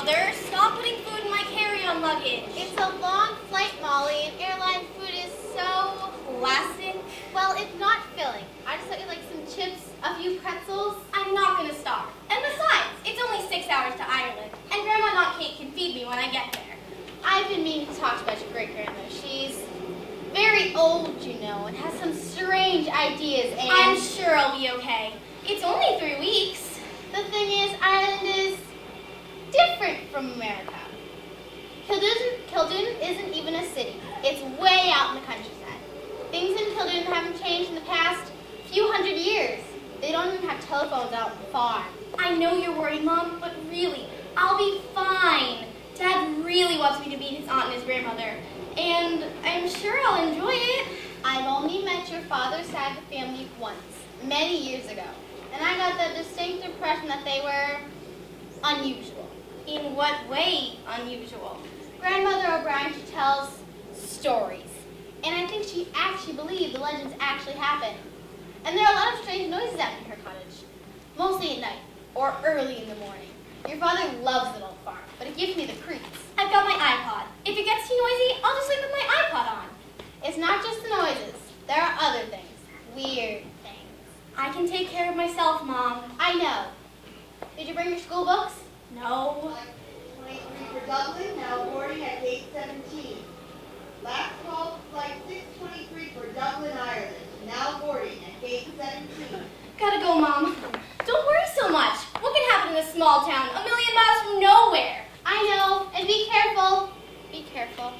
Mother, stop putting food in my carry-on luggage. It's a long flight, Molly, and airline food is so Plastic? well, it's not filling. I just thought you'd like some chips, a few pretzels. I'm not gonna starve. And besides, it's only 6 hours to Ireland, and Grandma and Aunt Kate can feed me when I get there. I've been meaning to talk about your great-grandmother. She's very old, you know, and has some strange ideas, and I'm sure I'll be okay. It's only 3 weeks. the thing is, Ireland is different from America. Kildun isn't even a city. It's way out in the countryside. Things in Kildun haven't changed in the past few hundred years. They don't even have telephones out on the farm. I know you're worried, Mom, but really, I'll be fine. Dad really wants me to meet his aunt and his grandmother, and I'm sure I'll enjoy it. I've only met your father's side of the family once, many years ago, and I got the distinct impression that they were unusual. In what way unusual? Grandmother O'Brien, she tells stories, and I think she actually believed the legends actually happened. And there are a lot of strange noises out in her cottage, mostly at night or early in the morning. Your father loves the old farm, but it gives me the creeps. I've got my iPod. If it gets too noisy, I'll just sleep with my iPod on. It's not just the noises. There are other things, weird things. I can take care of myself, Mom. I know. Did you bring your school books? No. Flight 23 for Dublin, now boarding at gate 17. Last call, flight 623 for Dublin, Ireland, now boarding at gate 17. Gotta go, Mom. Don't worry so much. What can happen in a small town, a million miles from nowhere? I know, and be careful. Be careful.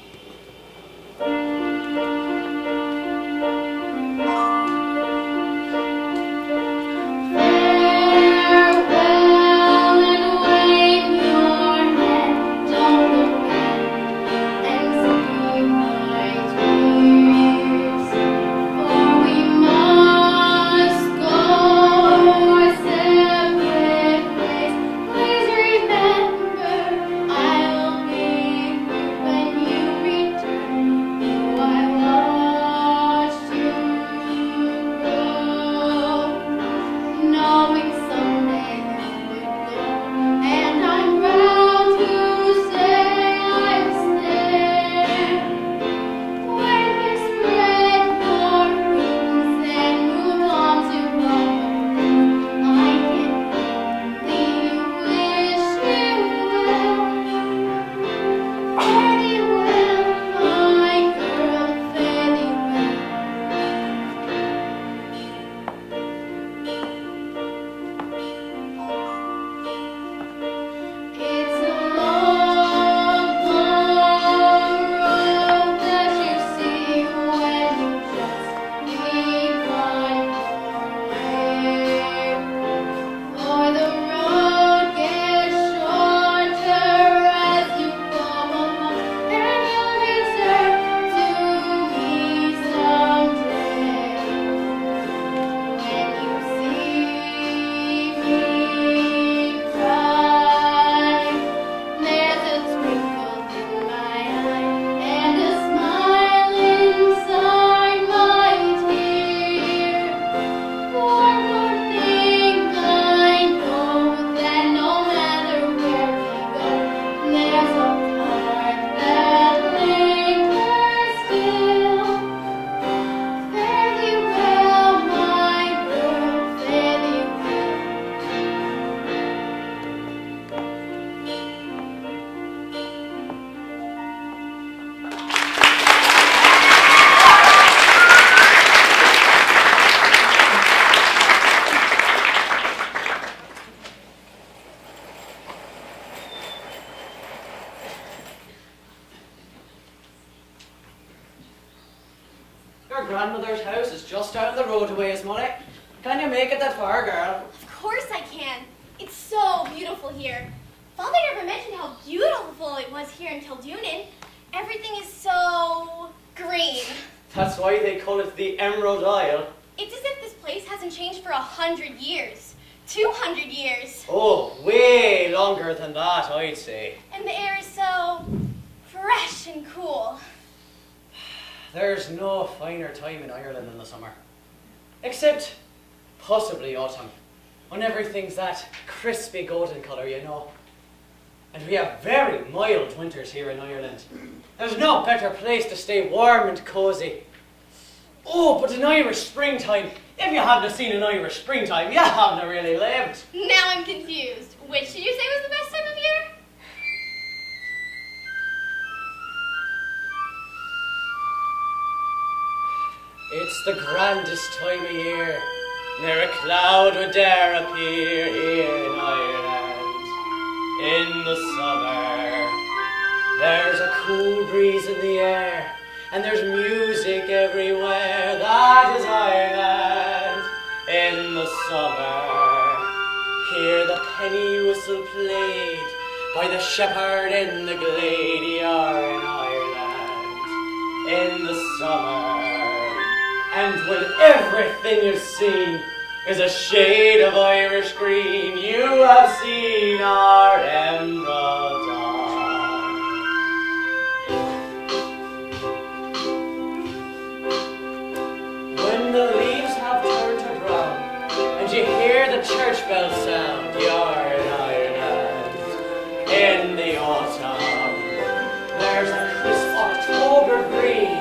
Your grandmother's house is just down the road a ways, Molly. Can you make it that far, girl? Of course I can. It's so beautiful here. Father never mentioned how beautiful it was here in Kildunin. Everything is so green. That's why they call it the Emerald Isle. It's as if this place hasn't changed for 100 years. 200 years. Oh, way longer than that, I'd say. And the air is so fresh and cool. There's no finer time in Ireland than the summer. Except possibly autumn, when everything's that crispy golden colour, you know. And we have very mild winters here in Ireland. There's no better place to stay warm and cosy. Oh, but in Irish springtime, if you haven't seen an Irish springtime, you haven't really lived. Now I'm confused. Which did you say was the best time of year? It's the grandest time of year. Ne'er a cloud would dare appear here in Ireland. In the summer, there's a cool breeze in the air, and there's music everywhere. That is Ireland. In the summer, hear the penny whistle played by the shepherd in the glade. You're in Ireland. In the summer. And when everything you've seen is a shade of Irish green, you have seen our emerald isle. When the leaves have turned to brown and you hear the church bells sound, you're in Ireland. In the autumn, there's a crisp October breeze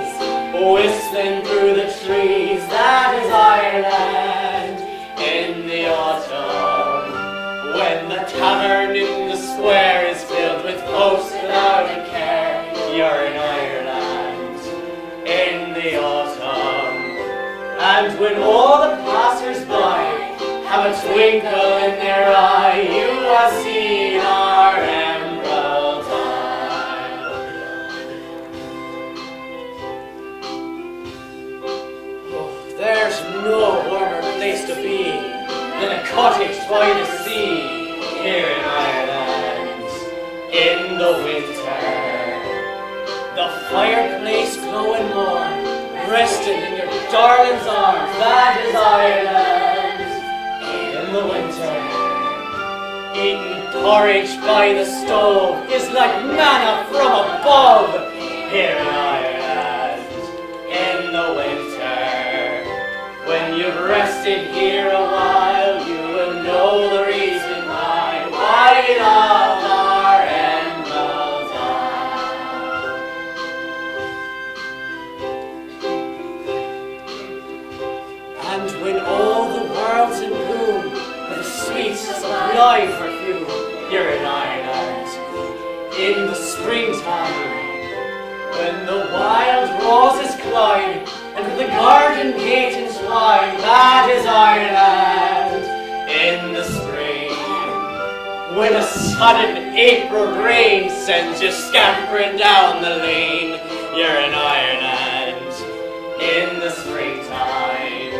whistling through the trees. That is Ireland. In the autumn, when the tavern in the square is filled with folks without a care, you're in Ireland. In the autumn, and when all the passers-by have a twinkle in their eye, you have seen our emerald isle. There's no warmer place to be than a cottage by the sea here in Ireland. In the winter, the fireplace glowing warm, resting in your darling's arms. That is Ireland. In the winter, eating porridge by the stove is like manna from above here in Ireland. In the winter, when you've rested here a while, you will know the reason why we love our emerald isle. And when all the world's in bloom with a sweet sublime perfume, you're in Ireland. In the springtime, when the wild roses climb and the garden gate entwine, that is Ireland. In the spring, when a sudden April rain sends you scampering down the lane, you're in Ireland. In the springtime,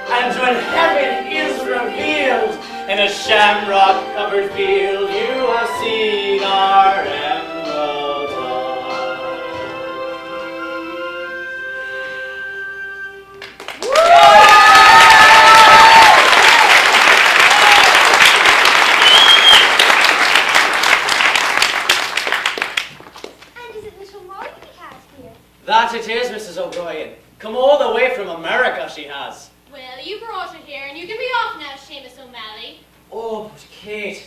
and when heaven is revealed in a shamrock-covered field, you have seen our emerald isle. And is it little Molly we have here? That it is, Mrs. O'Brien. Come all the way from America, she has. Well, you brought her here, and you can be off now, Seamus O'Malley. Oh, but Kate,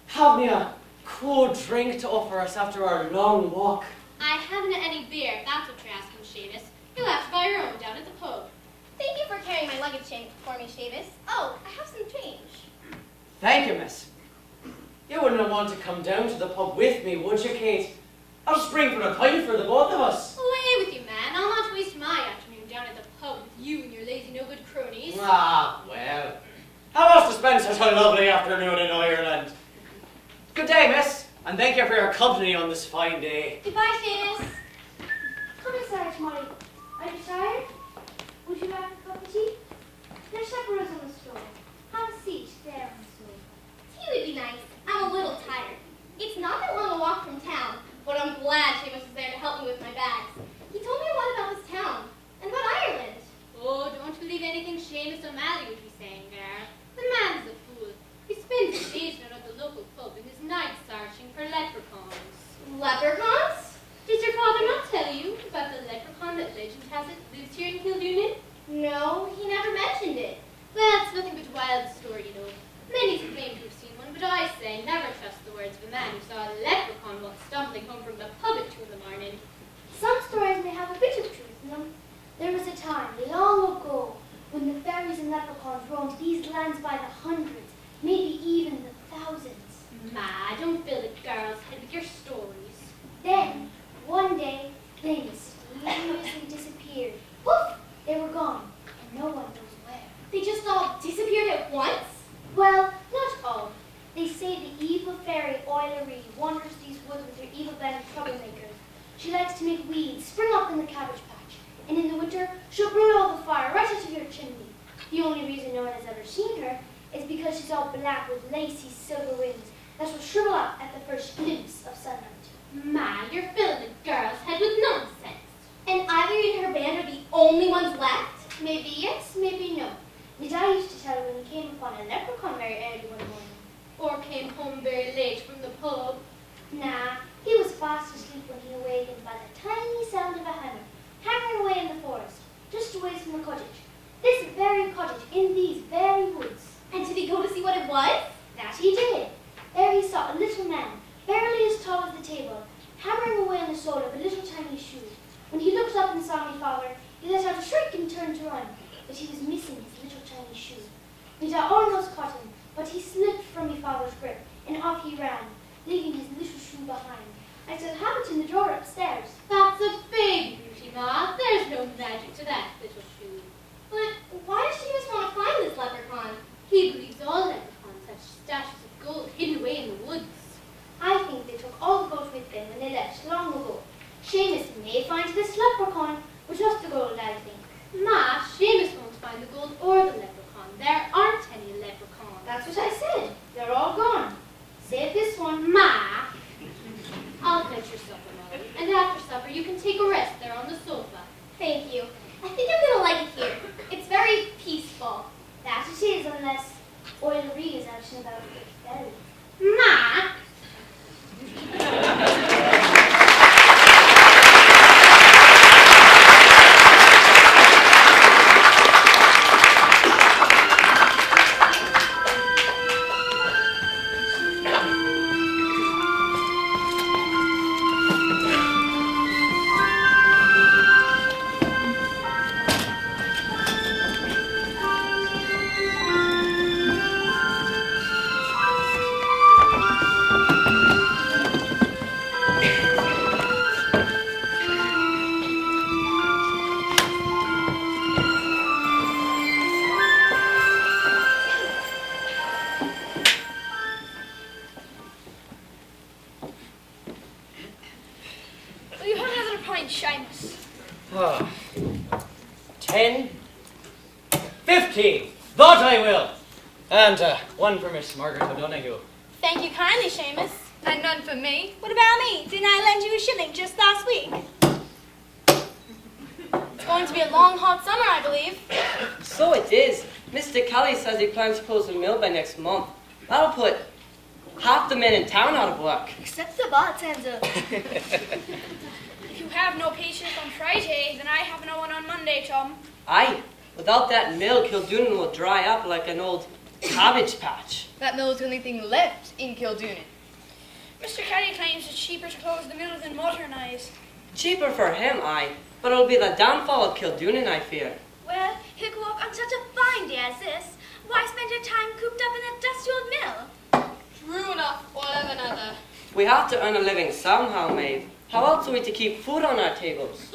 have me a cool drink to offer us after our long walk. I haven't any beer, if that's what you're asking, Seamus. You'll have to buy your own down at the pub. Thank you for carrying my luggage for me, Seamus. Oh, I have some change. Thank you, miss. You wouldn't want to come down to the pub with me, would you, Kate? I'll spring for a pint for the both of us. Away with you, man. I'll not waste my afternoon down at the pub with you and your lazy no-good cronies. Ah, well. How else to spend such a lovely afternoon in Ireland? Good day, miss, and thank you for your company on this fine day. Goodbye, Seamus. Come inside, Molly. Are you tired? Would you like a cup of tea? There's supper on the stove. Have a seat there on the stove. Tea would be nice. I'm a little tired. It's not that long a walk from town, but I'm glad Seamus was there to help me with my bags. He told me a lot about this town and about Ireland. Oh, don't believe anything Seamus O'Malley would be saying there. The man's a fool. He spends his days down at the local pub and his nights searching for leprechauns. Leprechauns? Did your father not tell you about the leprechaun that legend has it lives here in Kildoonin? No, he never mentioned it. Well, it's nothing but a wild story, you know. Many claim to have seen one, but But I say, never trust the words of a man who saw a leprechaun once stumbling home from the pub at 2 in the morning. Some stories may have a bit of truth in them. There was a time, long ago, when the fairies and leprechauns roamed these lands by the hundreds, maybe even the thousands. Ma, don't fill the girl's head with your stories. Then, one day, they mysteriously disappeared. Poof! They were gone, and no one knows where. They just all disappeared at once? Well, not all. They say the evil fairy Oilery wanders these woods with her evil-banded troublemakers. She likes to make weeds spring up in the cabbage patch, and in the winter, she'll bring all the fire right out of your chimney. The only reason no one has ever seen her is because she's all black with lacy silver wings that will shrivel up at the first glimpse of sunlight. Ma, you're filling the girl's head with nonsense. And Ivory and her band are the only ones left? Maybe yes, maybe no. My dad used to tell her when he came upon a leprechaun very early one morning. Or came home very late from the pub. Nah, he was fast asleep when he awakened by the tiny sound of a hammer, hammering away in the forest, just away from the cottage. This very cottage in these very woods. And did he go to see what it was? That he did. There he saw a little man, barely as tall as the table, hammering away on the sole of a little tiny shoe. When he looked up and saw me father, he let out a shriek and turned to run, but he was missing his little tiny shoe. Me dad almost caught him, but he slipped from me father's grip, and off he ran, leaving his little shoe behind. I still have it in the drawer upstairs. That's a big beauty, Ma. There's no magic to that little shoe. But why does she just want to find this leprechaun? He believes all leprechauns have stashes of gold hidden away in the woods. I think they took all the gold with them when they left long ago. Seamus may find this leprechaun, but just the gold, I think. Ma, Seamus won't find the gold or the leprechaun. There aren't any leprechauns. That's what I said. They're all gone. Save this one. Ma, I'll fetch your supper, Molly. And after supper, you can take a rest there on the sofa. Thank you. I think I'm going to like it here. It's very peaceful. That it is, unless Oilery is out and about with the fairy. Ma! Will you have another pint, Seamus? 10, 15. That I will. And one for Miss Margaret O'Donoghue. Thank you kindly, Seamus. And none for me. What about me? Didn't I lend you a shilling just last week? It's going to be a long, hot summer, I believe. So it is. Mr. Kelly says he plans to close the mill by next month. That'll put half the men in town out of work. Except the bartender. If you have no patience on Friday, then I have no one on Monday, Tom. Aye, without that mill, Kildoonan will dry up like an old cabbage patch. That mill is the only thing left in Kildoonan. Mr. Kelly claims it's cheaper to close the mill than modernize. Cheaper for him, aye, but it'll be the downfall of Kildoonan, I fear. Well, he'll go up on such a fine day as this. Why spend your time cooped up in that dusty old mill? True enough, we'll have another. We have to earn a living somehow, Maeve. How else are we to keep food on our tables?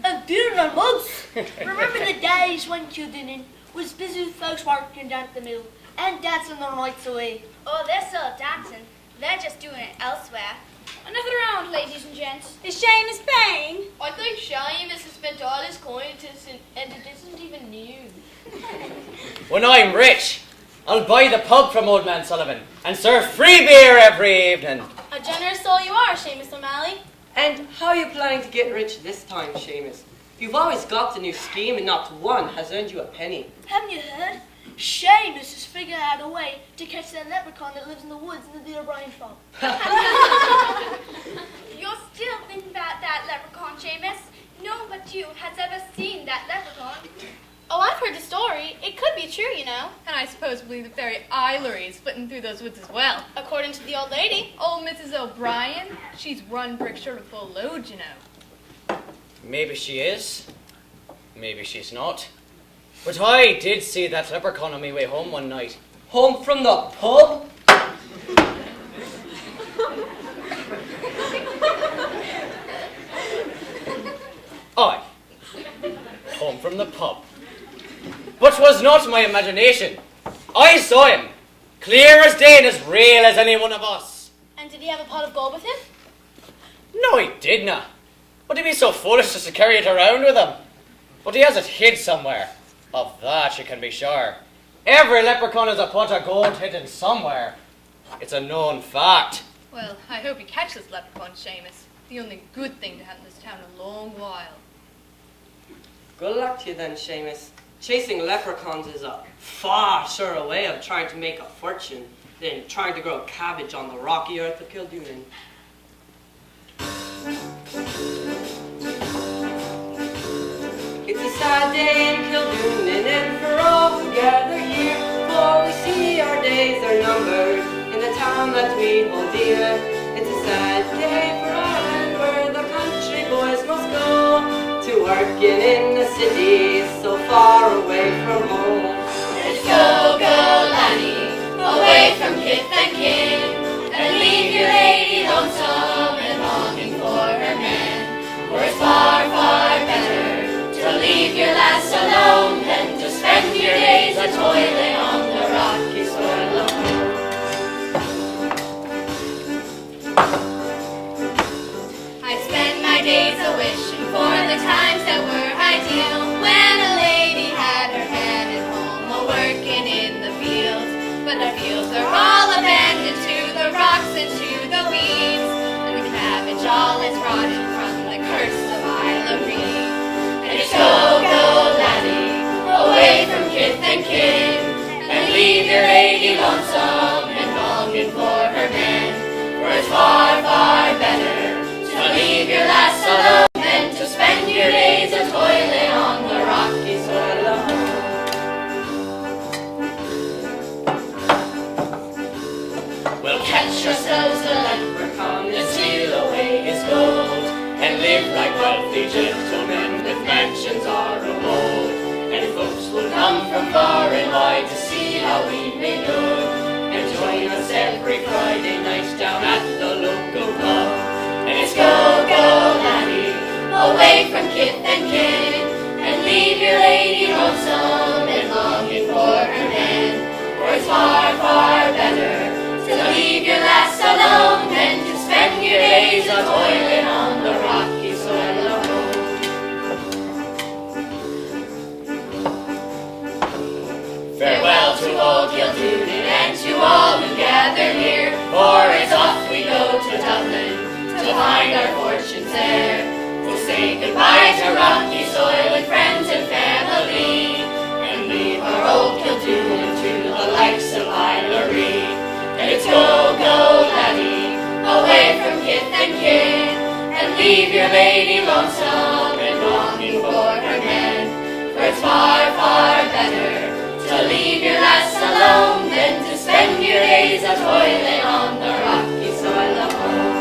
And beer and mugs. Remember the days when Kildoonan was busy with folks working down at the mill and dancing their nights away? Oh, they're still dancing. They're just doing it elsewhere. Another round, ladies and gents. Is Seamus paying? I think Seamus has spent all his coins and it isn't even new. When I'm rich, I'll buy the pub from Old Man Sullivan and serve free beer every evening. A generous soul you are, Seamus O'Malley. And how are you planning to get rich this time, Seamus? You've always got the new scheme and not one has earned you a penny. Haven't you heard? Seamus has figured out a way to catch that leprechaun that lives in the woods in the Dear Brian farm. You're still thinking about that leprechaun, Seamus. No one but you has ever seen that leprechaun. Oh, I've heard the story. It could be true, you know. And I suppose we believe the fairy Eilery is flitting through those woods as well. According to the old lady. Old Mrs. O'Brien, she's one brick short of full load, you know. Maybe she is. Maybe she's not. But I did see that leprechaun on my way home one night. Home from the pub? Aye. Home from the pub. But 'twas not my imagination. I saw him, clear as day and as real as any one of us. And did he have a pot of gold with him? No, he didna. Would he be so foolish as to carry it around with him? But he has it hid somewhere. Of that you can be sure. Every leprechaun has a pot of gold hidden somewhere. It's a known fact. Well, I hope you catch this leprechaun, Seamus. The only good thing to have in this town a long while. Good luck to you then, Seamus. Chasing leprechauns is a far surer way of trying to make a fortune than trying to grow cabbage on the rocky earth of Kildoonin. It's a sad day in Kildoonin, and for all who gather here, for we see our days are numbered in the town that we hold dear. It's a sad day for Ireland, where the country boys must go to working in the cities so far away from home. Let's go, go, laddie, away from kith and kin, and leave your lady lonesome and longing for her man. For it's far, far better to leave your lass alone than to spend your days a-toiling on the rocky soil of home. I spend my days a-wishing for the times that were ideal, when a lady had her hand at home a-working in the fields. But the fields are all abandoned to the rocks and to the weeds, and the cabbage all is rotted from the curse of Eilery. And it's go, go, laddie, away from kith and kin, and leave your lady lonesome and longing for her man. For it's far, far better to leave your lass alone than to spend your days a-toiling on the rocky soil of home. We'll catch ourselves a leprechaun and steal away his gold, and live like wealthy gentlemen with mansions our of old. And folks will come from far and wide to see how we make good, and join us every Friday night down at the local pub. And it's go, go, laddie, away from kith and kin, and leave your lady lonesome and longing for her man. For it's far, far better to leave your lass alone than to spend your days a-toiling on the rocky soil of home. Farewell to old Kildoonin and to all who gather here, for it's off we go to Dublin to find our fortunes there. We'll say goodbye to rocky soil and friends and family, and leave our old Kildoonin to the likes of Eilery. And it's go, go, laddie, away from kith and kin, and leave your lady lonesome and longing for her man. For it's far, far better to leave your lass alone than to spend your days a-toiling on the rocky soil of home.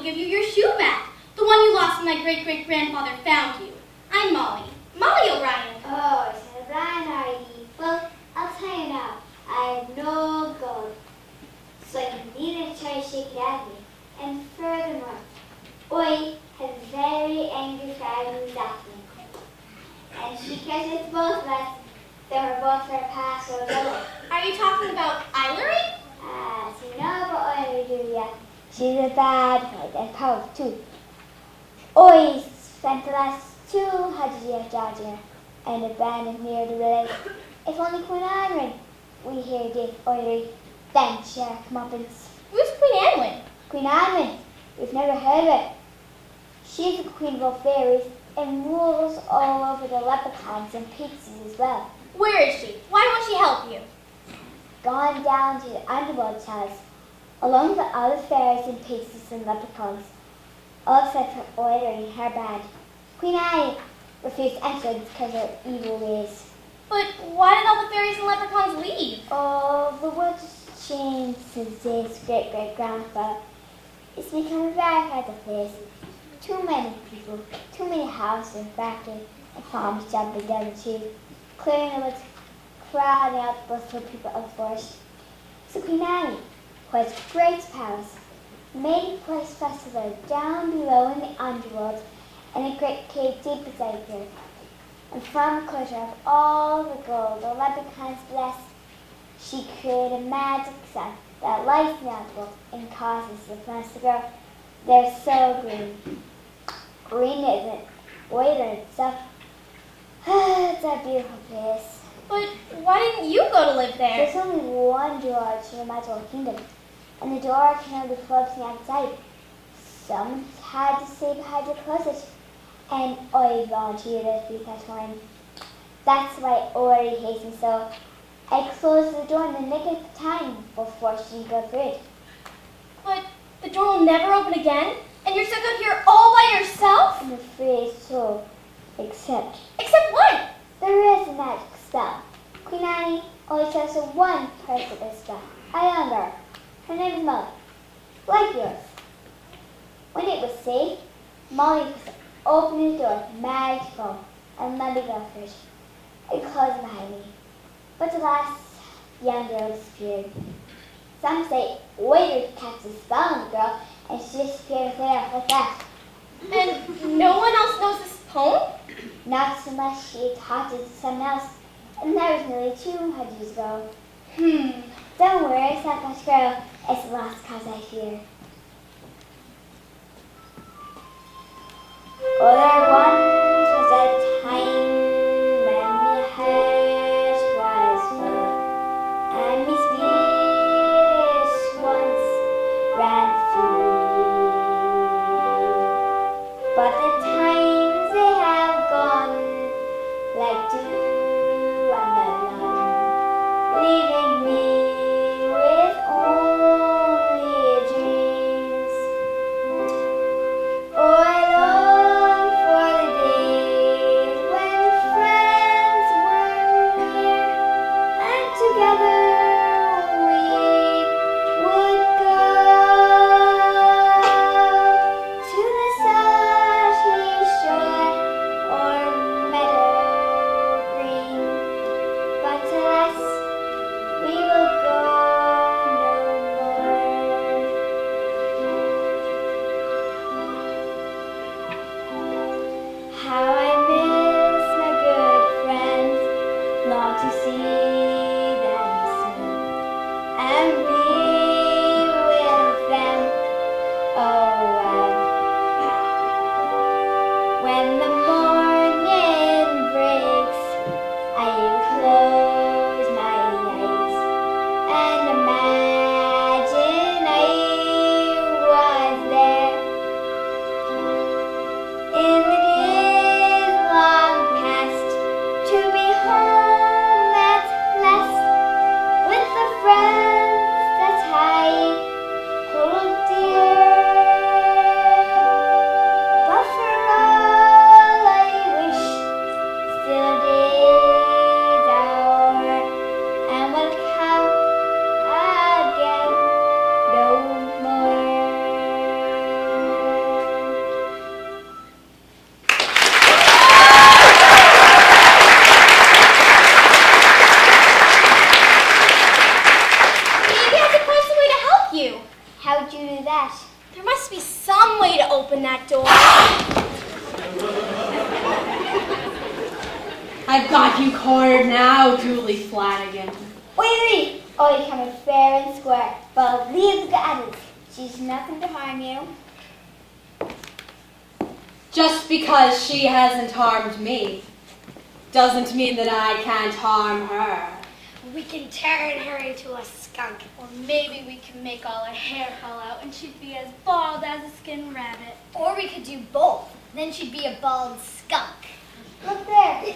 give you your shoe back, the one you lost when my great-great-grandfather found you. I'm Molly. Molly O'Brien. Oh, it's O'Brien, are you? Well, I'll tell you now. I have no gold, so you needn't try to shake it at me. And furthermore, I have a very angry father who's after me. And she catches both of us, then we're both for a pass or double. Are you talking about Eilery? As you know about Oily Julia, she's a bad fight and powerful too. I spent the last 200 years dodging her and abandoned near the village. If only Queen Anne we hear this Oily, then she'll come up and Who's Queen Anne? Queen Anne, we've never heard of it. She's the queen of all fairies and rules all over the leprechauns and pixies as well. Where is she? Why won't she help you? Gone down to the underworld house, along with all the fairies and pixies and leprechauns, all except for Oily and her band. Queen Anne refused entrance because of her evil ways. But why did all the fairies and leprechauns leave? Oh, the world has changed since his great-great-grandfather. It's become a very hard place. Too many people, too many houses and factories and farms jumping down the tube, clearing the woods, crowding out the blissful people of the forest. So Queen Anne, who has great powers, made a place festival down below in the underworld in a great cave deep beside the earth. And from the closure of all the gold the leprechauns possessed, she created a magic sun that lights the underworld and causes the plants to grow. They're so green. Green isn't white in itself. It's a beautiful place. But why didn't you go to live there? There's only one door to the magical kingdom, and the door can only close from the outside. Someone had to stay behind the closet, and I volunteered to be that one. That's why Ori hates me so. I closed the door in the nick of time before she could go through it. But the door will never open again? And you're stuck out here all by yourself? I'm afraid so. Except Except what? there is a magic spell. Queen Anne only chose her one person to spell. A young girl. Her name is Molly. Like yours. When it was safe, Molly was to open the door, magical, and let me go first. It closed behind me. But the last young girl disappeared. Some say waiter cast a spell on the girl and she disappeared there like that. And no one else knows this poem? Not so much she taught it to someone else, and that was nearly 200 years ago. Don't worry, it's not much girl. It's the lost cause I fear. Oh, there once was a time when my heart was full, and my spirit once ran free. But the times they have gone like dew on the lawn, leaving me with only dreams. Oh, I long for There must be some way to open that door. I've got you cornered now, Julie Flanagan. Wait. Oh, you come in fair and square, but leave the others. She's nothing to harm you. Just because she hasn't harmed me doesn't mean that I can't harm her. We can turn her into a skunk. Or maybe we can make all her hair fall out and she'd be as bald as a skinned rabbit. Or we could do both. Then she'd be a bald skunk. Look there.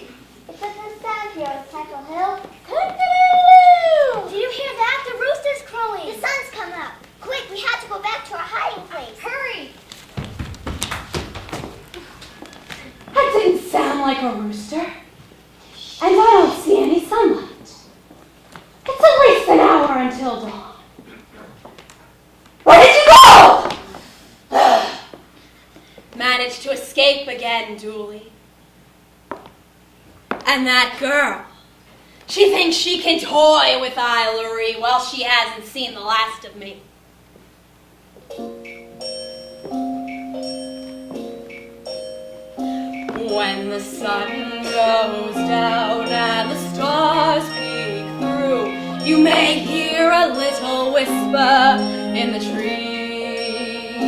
It's a good sound here on Cycle Hill. Toodaloo! Did you hear that? The rooster's crowing. The sun's come up. Quick, we have to go back to our hiding place. Hurry! That didn't sound like a rooster. And I don't see any sunlight. It's at least an hour until dawn. Where did you go? Managed to escape again, Julie. And that girl, she thinks she can toy with Ilery while she hasn't seen the last of me. When the sun goes down and the stars peek through, you may hear a little whisper in the trees.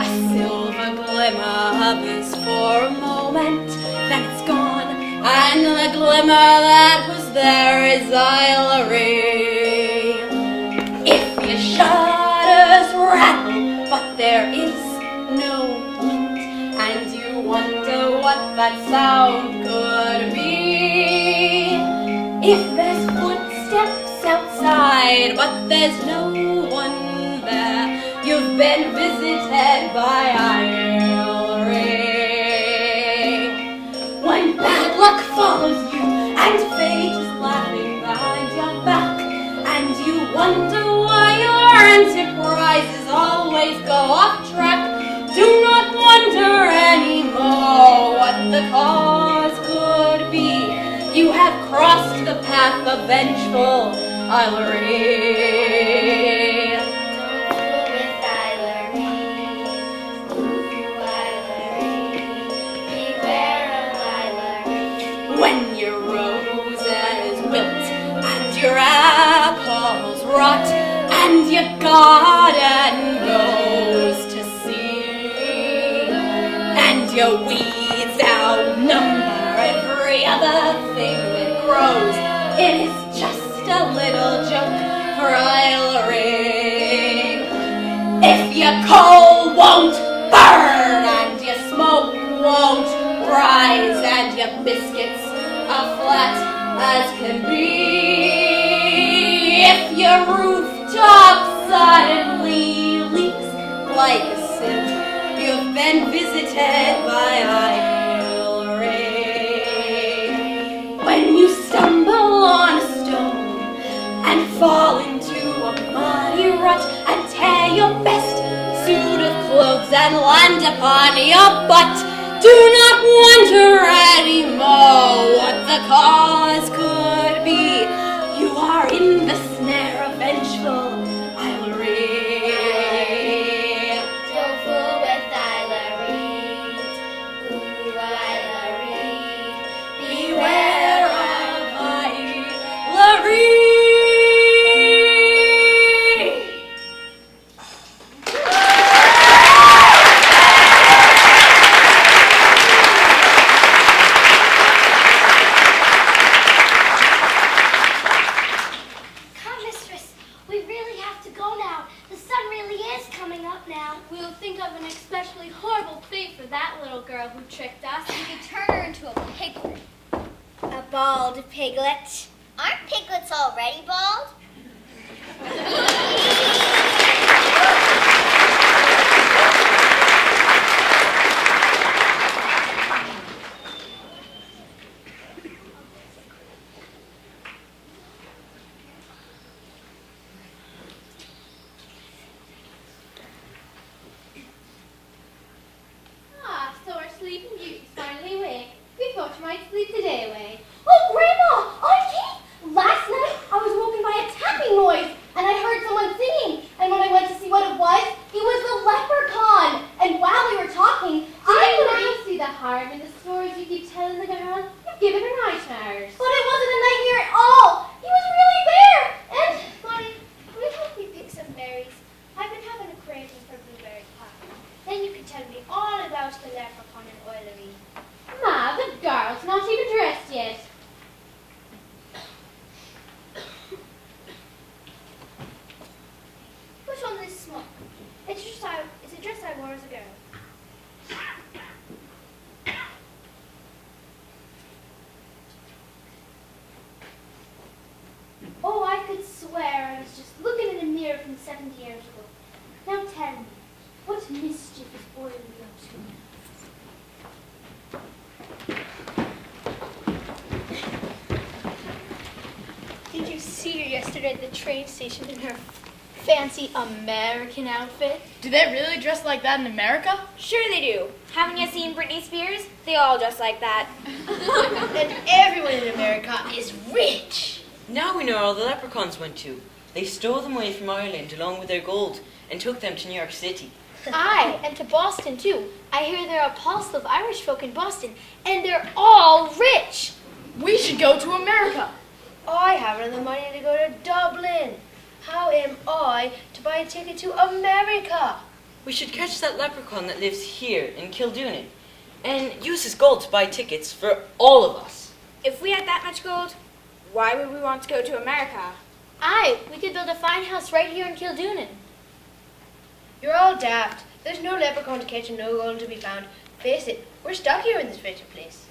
A silver glimmer hovers for a moment, then it's gone, and the glimmer that was there is Ilery. If your shutters rattle, but there is no wind, and you wonder what that sound could be. If there's footsteps outside, but there's no one there, you've been visited by Ilery. When bad luck follows you, and fate is laughing behind your back, and you wonder why your enterprises always go off track, do not wonder anymore what the cause could be. You have crossed the path of vengeful Ilery. Don't fool with Ilery. Ooh, Ilery. Beware of Ilery. When your roses wilt and your apples rot and your garden goes to seed and your weeds outnumber every other thing that grows, it is just a little joke for Ilery. If your coal won't burn and your smoke won't rise and your biscuits are flat as can be, if your rooftop suddenly leaks like a sieve, you've been visited by Ilery. When you stumble on a stone and fall into a muddy rut and tear your best suit of clothes and land upon your butt, do not wonder anymore what the cause could be. You are in the snare of vengeful Ilery. Don't fool with Ilery. Ooh, Ilery. Beware of Ilery. Come, mistress. We really have to go now. The sun really is coming up now. We'll think of an especially horrible fate for that little girl who tricked us. We could turn her into a piglet. A bald piglet. Aren't piglets already bald? Ah, so our sleeping beauty's finally awake. We thought you might sleep the day away. Oh, Grandma! Auntie! Last night I was woken by a tapping noise and I heard someone singing. to Leprechaun and Oilery. Ma, the girl's not even dressed yet. Put on this smock. It's a dress I wore as a girl. Oh, I could swear I was just looking in a mirror from 70 years ago. Now tell me, what mischief is Oilery up to? Did you see her yesterday at the train station in her fancy American outfit? Do they really dress like that in America? Sure they do. Haven't you seen Britney Spears? They all dress like that. And everyone in America is rich. Now we know where all the leprechauns went to. They stole them away from Ireland along with their gold and took them to New York City. Aye, and to Boston too. I hear there are a parcel of Irish folk in Boston, and they're all rich. We should go to America. I haven't the money to go to Dublin. How am I to buy a ticket to America? We should catch that leprechaun that lives here in Kildoonin and use his gold to buy tickets for all of us. If we had that much gold, why would we want to go to America? Aye, we could build a fine house right here in Kildoonin. You're all daft. There's no leprechaun to catch and no gold to be found. Face it, we're stuck here in this wretched place.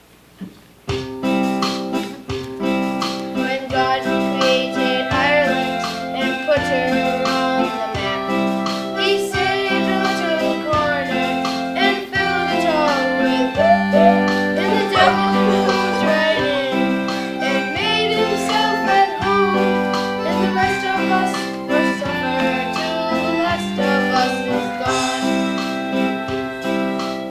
When God created Ireland and put her on the map, He saved a little corner and filled it all with and the devil moved right in and made himself at home, and the rest of us must suffer till the last of us is gone.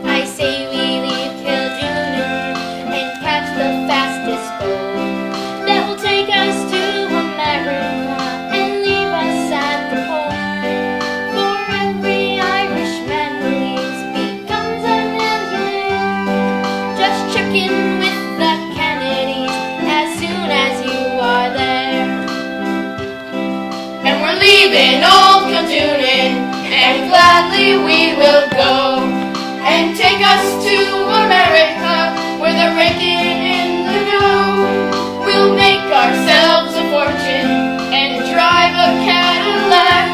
I say we leave Kildoonin and catch the fastest boat that will take us to America and leave us at the pole. For every Irishman who leaves becomes a millionaire. Just check in with the Kennedys as soon as you are there. And we're leaving old Kildoonin, and gladly we will go. And take us to America, where they're raking in the dough. We'll make ourselves a fortune and drive a Cadillac.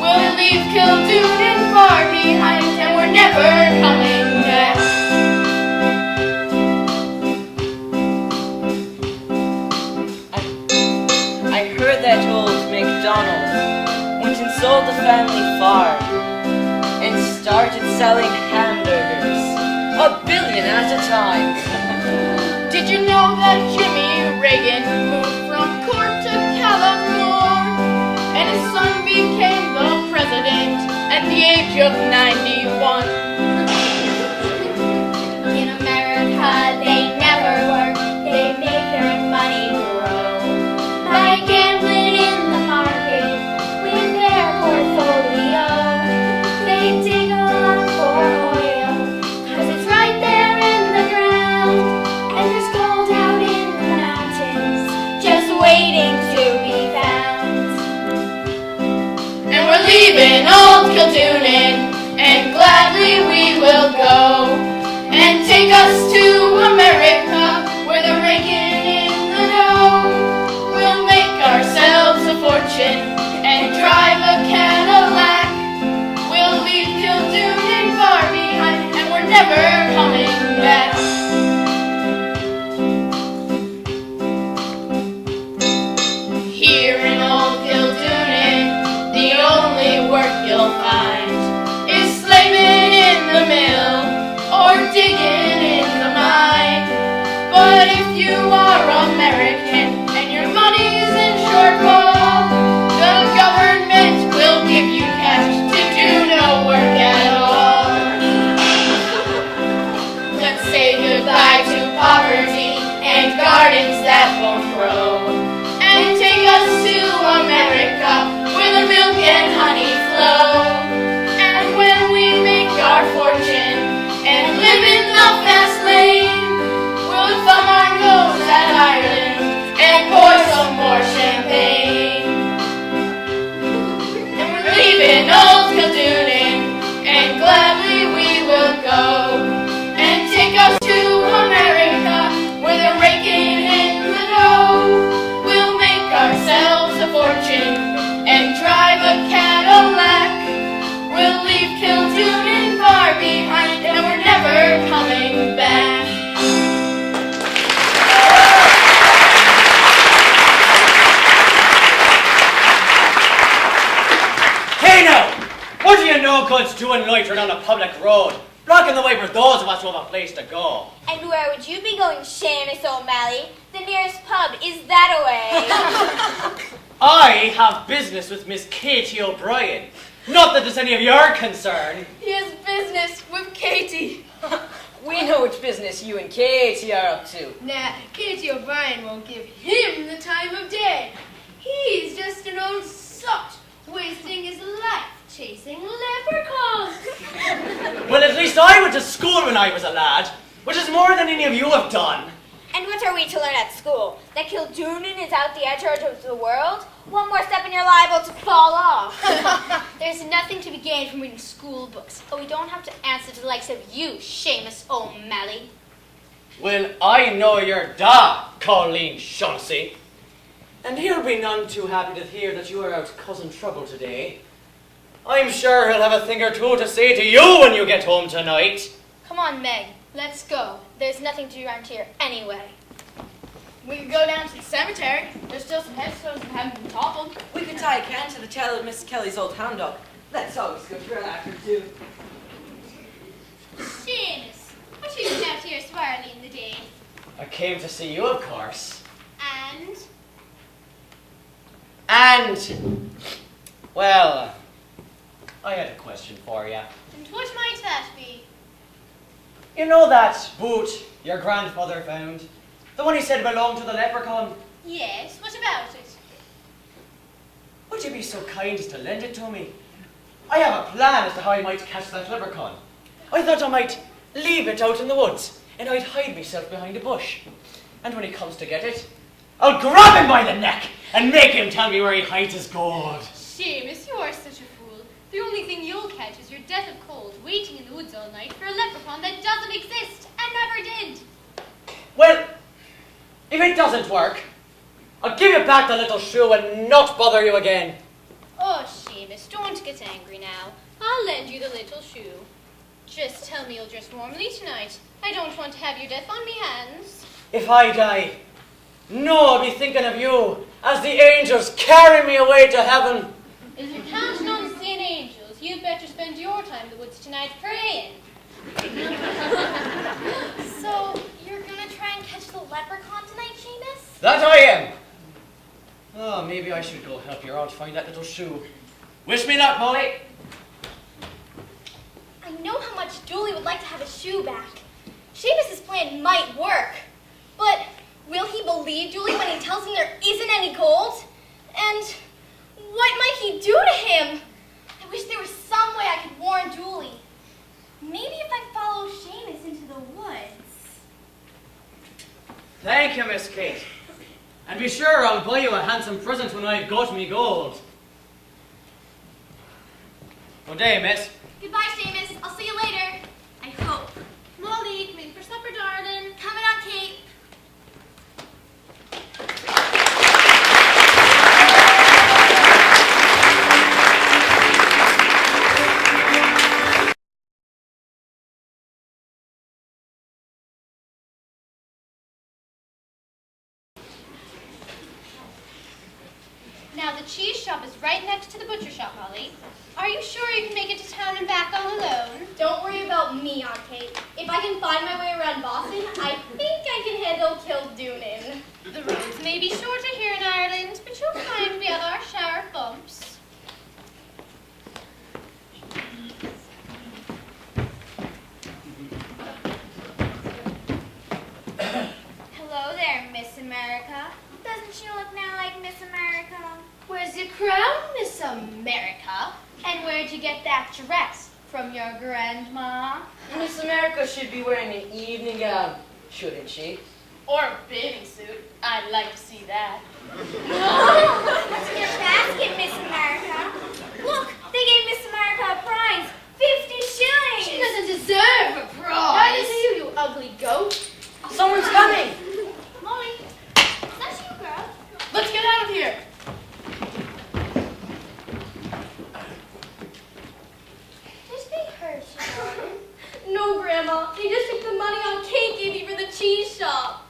We'll leave Kildoonin far behind, and we're never coming back. I heard that old MacDonald went and sold the family farm and started selling hamburgers, $1 billion at a time. Did you know that Jimmy Reagan moved from Cork to California, and his son became the president at the age of 91? In America, they never work, they make their money grow by gambling in the market with their portfolio. They dig a lot for oil, 'cause it's right there in the ground, and there's gold out in the mountains, just waiting to be found. And we're leaving old Kildoonin, and gladly we coming back. Hey now! What do you know goods doing loitering on a public road? Blocking the way for those of us who have a place to go. And where would you be going, Seamus O'Malley? The nearest pub is that away. I have business with Miss Katie O'Brien. Not that there's any of your concern. He has business with Katie. We know which business you and Katie are up to. Nah, Katie O'Brien won't give him the time of day. He's just an old sot, wasting his life chasing leprechauns. Well, at least I went to school when I was a lad, which is more than any of you have done. And what are we to learn at school? That Kildoonan is out the edge of the world? One more step and you're liable to fall off. There's nothing to be gained from reading school books, but we don't have to answer to the likes of you, Seamus O'Malley. Well, I know your da, Colleen Shaughnessy. And he'll be none too happy to hear that you are out causing trouble today. I'm sure he'll have a thing or two to say to you when you get home tonight. Come on, Meg, let's go. There's nothing to do around here anyway. We could go down to the cemetery. There's still some headstones that haven't been toppled. We could tie a can to the tail of Miss Kelly's old hound dog. That's always good for a laugh or two. Seamus, what are you doing out here so early in the day? I came to see you, of course. And? Well, I had a question for you. And what might that be? You know that boot your grandfather found? The one he said belonged to the leprechaun? Yes, what about it? Would you be so kind as to lend it to me? I have a plan as to how I might catch that leprechaun. I thought I might leave it out in the woods, and I'd hide myself behind a bush. And when he comes to get it, I'll grab him by the neck and make him tell me where he hides his gold. Seamus, you are such a fool. The only thing you'll catch is your death of cold, waiting in the woods all night for a leprechaun that doesn't exist and never did. Well, if it doesn't work, I'll give you back the little shoe and not bother you again. Oh, Seamus, don't get angry now. I'll lend you the little shoe. Just tell me you'll dress warmly tonight. I don't want to have your death on me hands. If I die, no, I'll be thinking of you as the angels carry me away to heaven. If you're counting on seeing angels, you'd better spend your time in the woods tonight praying. So, you're gonna try and catch the leprechaun tonight, Seamus? That I am. Oh, maybe I should go help your aunt find that little shoe. Wish me luck, Molly. I know how much Dooley would like to have his shoe back. Seamus's plan might work, but will he believe Dooley when he tells him there isn't any gold? And what might he do to him? I wish there was some way I could warn Dooley. Maybe if I follow Seamus into the woods. Thank you, Miss Kate. And be sure I'll buy you a handsome present when I've got me gold. Good day, miss. Goodbye, Seamus. I'll see you later. I hope. Molly, come in for supper, darling. Coming up, Kate. Now, the cheese shop is right next to the butcher shop, Molly. Are you sure you can make it to town and back all alone? Don't worry about me, Aunt Kate. If I can find my way around Boston, I think I can handle Kildoonan. The roads may be shorter here in Ireland, but you'll find we have our share of bumps. Hello there, Miss America. Doesn't she look now like Miss America? Where's your crown, Miss America? And where'd you get that dress? From your grandma? Miss America should be wearing an evening gown, shouldn't she? Or a bathing suit. I'd like to see that. What's in your basket, Miss America? Look, they gave Miss America a prize. 50 shillings! She doesn't deserve a prize. Neither do you, you ugly goat. Someone's coming! Molly, is that you, girl? Let's get out of here. Just be her, Sharon. No, Grandma. They just took the cheese shop.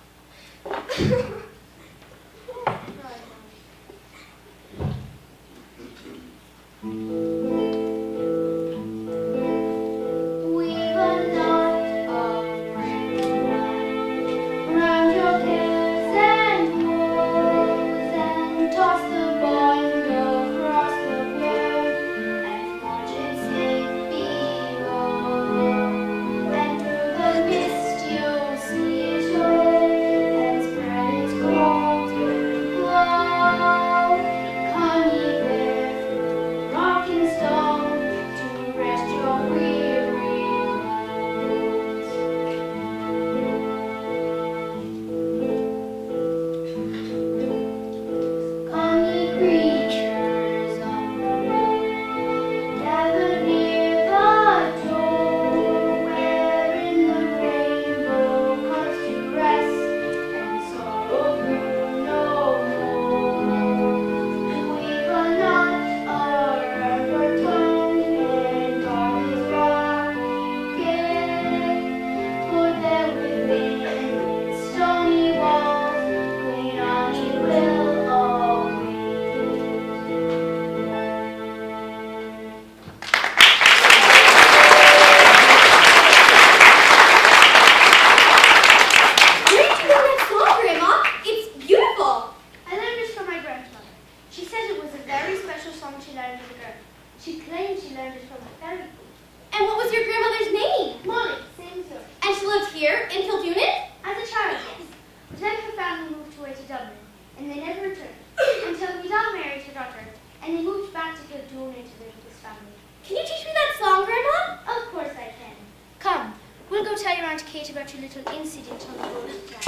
We've a lot of friends round your hills and woods, and toss the ball across the wood, and watch it slip below. And through the mist you'll see it roll, and spread its golden glow. Come ye there through rock and stone, to rest your weary bones. Come ye creatures of the night, gather near the door, wherein the rainbow comes to rest, and sorrow brew no more. We've a knot around your tongue, and God is rocking. For there within its stony walls, Queen Anne will await. Where did you learn that song, Grandma? It's beautiful. I learned this from my grandmother. She said it was a very special song she learned as a girl. She claimed she learned it from a fairy book. And what was your grandmother's name? Molly, same as yours. And she lived here in Kildunan? As a child, yes. But then her family moved away to Dublin, and they never returned until we all married her daughter, and they moved back to Kildonan to live with his family. Can you teach me that song, Grandma? Of course I can. Come, we'll go tell your Aunt Kate about your little incident on the road to town.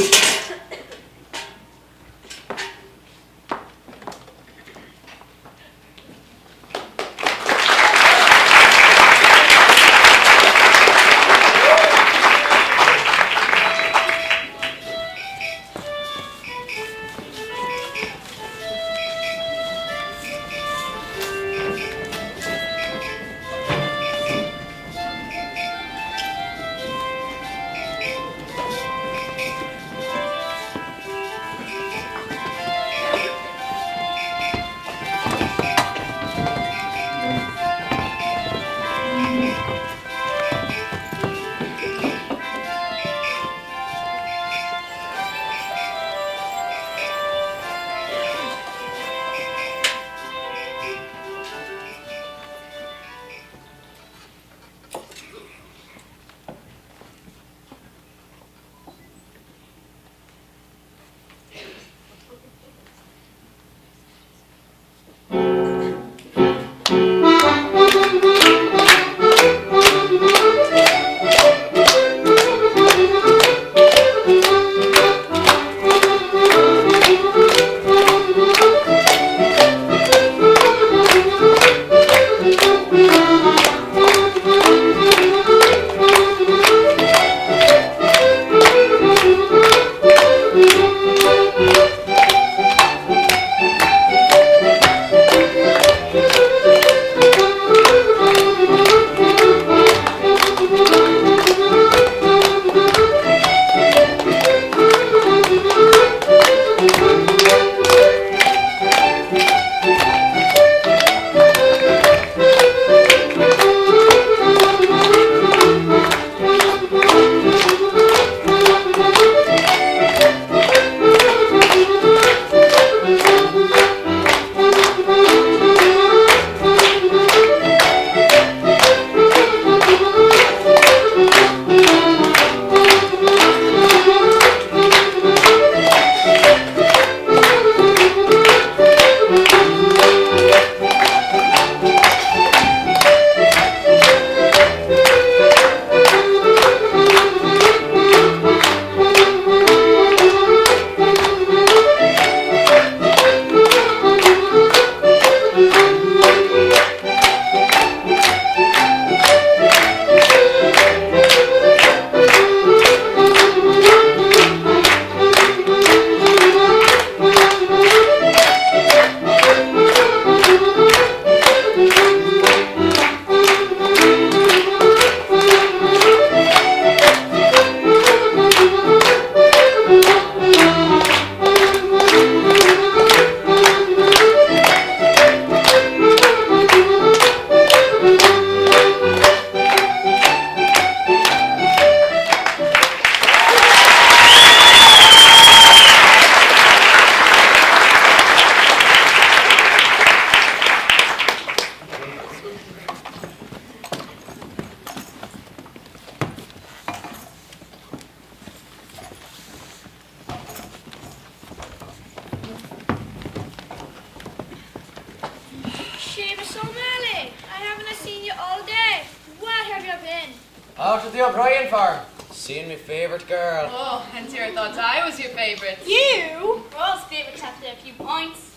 Out at the O'Brien farm, seeing me favourite girl. Oh, and here I thought I was your favourite. You? We're all favourites after a few points.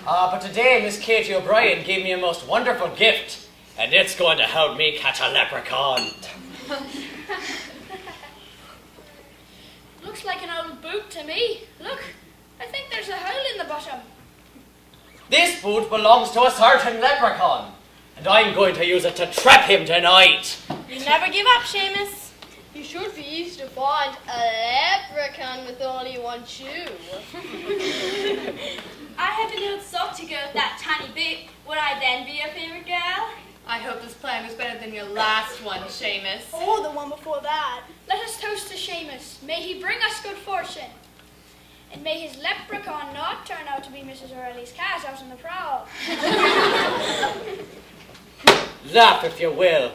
But today Miss Katie O'Brien gave me a most wonderful gift, and it's going to help me catch a leprechaun. Looks like an old boot to me. Look, I think there's a hole in the bottom. This boot belongs to a certain leprechaun, and I'm going to use it to trap him tonight. You never give up, Seamus. You should be easy to find a leprechaun with only one shoe. I have a little sock to go with that tiny boot. Would I then be your favourite girl? I hope this plan was better than your last one, Seamus. Or the one before that. Let us toast to Seamus. May he bring us good fortune. And may his leprechaun not turn out to be Mrs. O'Reilly's cat out on the prowl. Laugh if you will,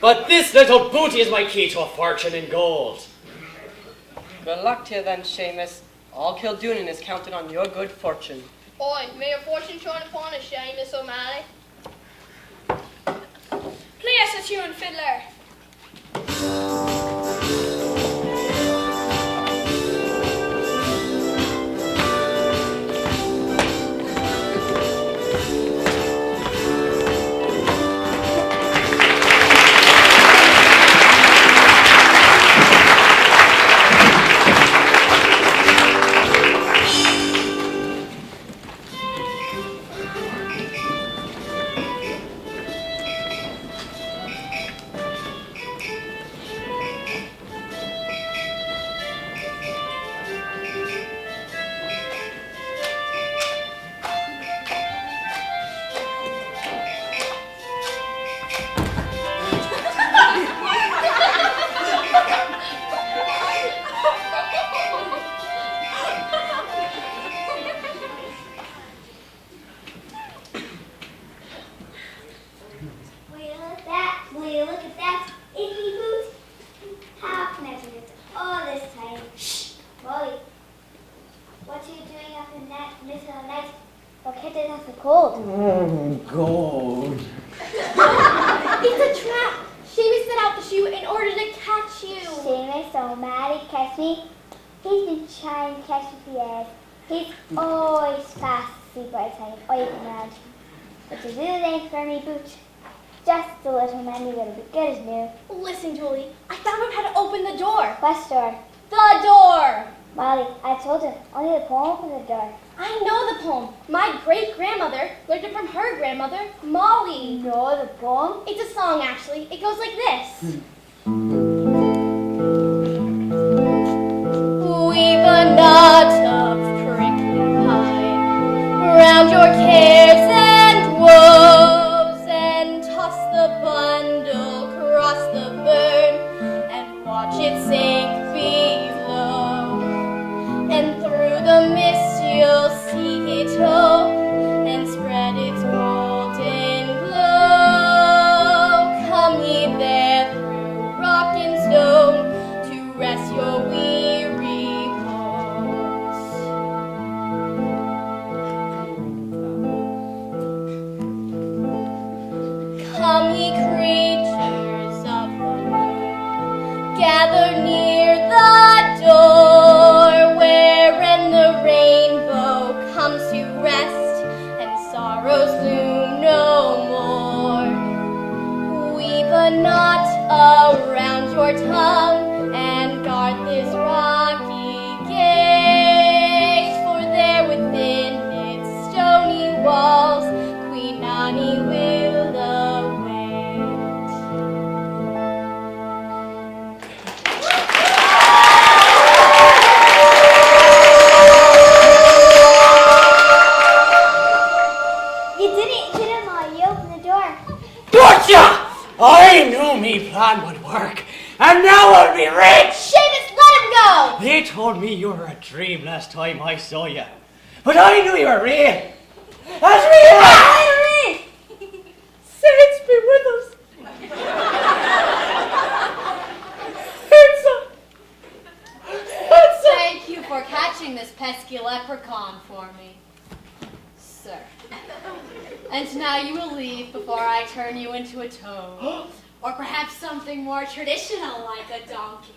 but this little booty is my key to a fortune in gold. Good luck to you then, Seamus. All Kildoonan is counted on your good fortune. Oi, may your fortune shine upon us, Seamus O'Malley. Play us a tune, fiddler. Gold. It's a trap! Seamus set out the shoe in order to catch you. Seamus O'Malley catch me. He's been trying to catch me for years. He's always fast asleep by the time I can manage. It's a little late for me boot. Just a little many little bit good as new. Listen, Julie, I found out how to open the door. What door? The door! Molly, I told you, only the poem opened the door. I know the poem. My great-grandmother learned it from her grandmother, Molly. You know the poem? It's a song, actually. It goes like this. We've a knot of prickly pine round your cares and woes, and toss the bundle across the burn and watch it sink below. And through the mist you'll see it all and spread its golden glow. Come ye there through rock and stone to rest your weary bones. Come ye creatures of the moon, gather near the door wherein the rainbow comes to rest and sorrows loom no more. Weave a knot around your tongue and guard this rocky gate, for there within its stony walls Queen Annie will await. You didn't, Molly. You opened the door. Gotcha! I knew me plan would work, and now I'll be rich! Seamus, let him go! They told me you were a dream last time I saw you, but I knew you were real. As real! Henry! Saints be with us. Thank you for catching this pesky leprechaun for me, sir. And now you will leave before I turn you into a toad. Or perhaps something more traditional like a donkey.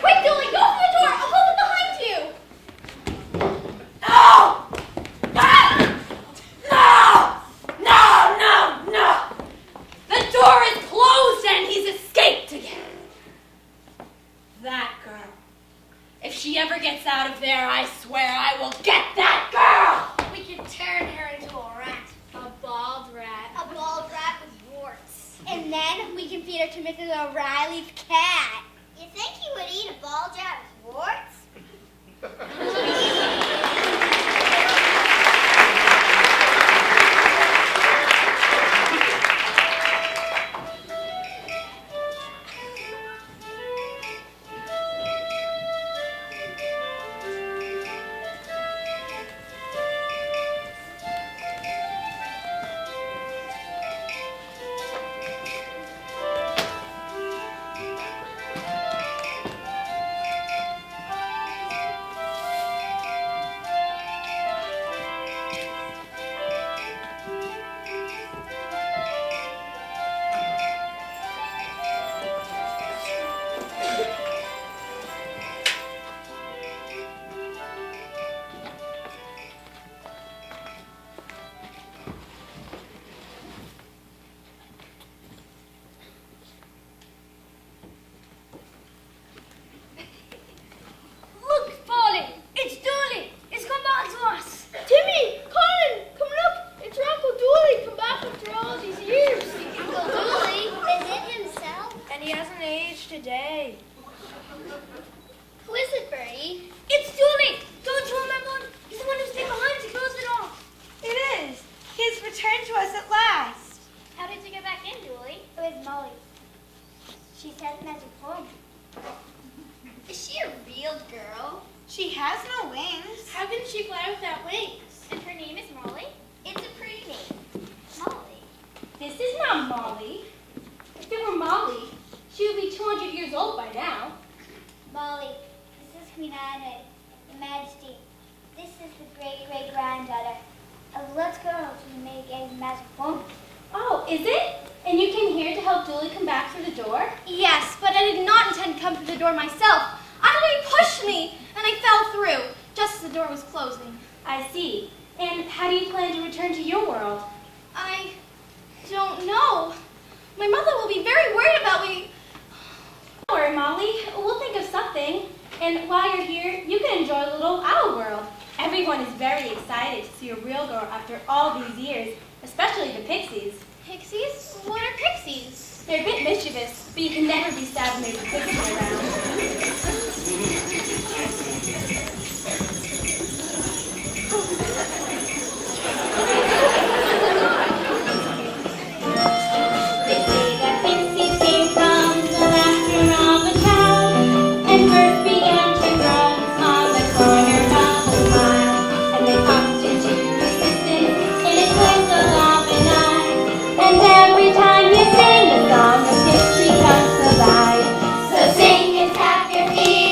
Quick, Dooley, go for the door. I'll hold it behind you. No! No! The door is closed and he's escaped again. That girl. If she ever gets out of there, I swear I will get that girl! We can turn her into a rat. A bald rat. A bald rat with warts. And then we can feed her to Mrs. O'Reilly's cat. You think he would eat a ball rat with warts? So sing and tap your feet.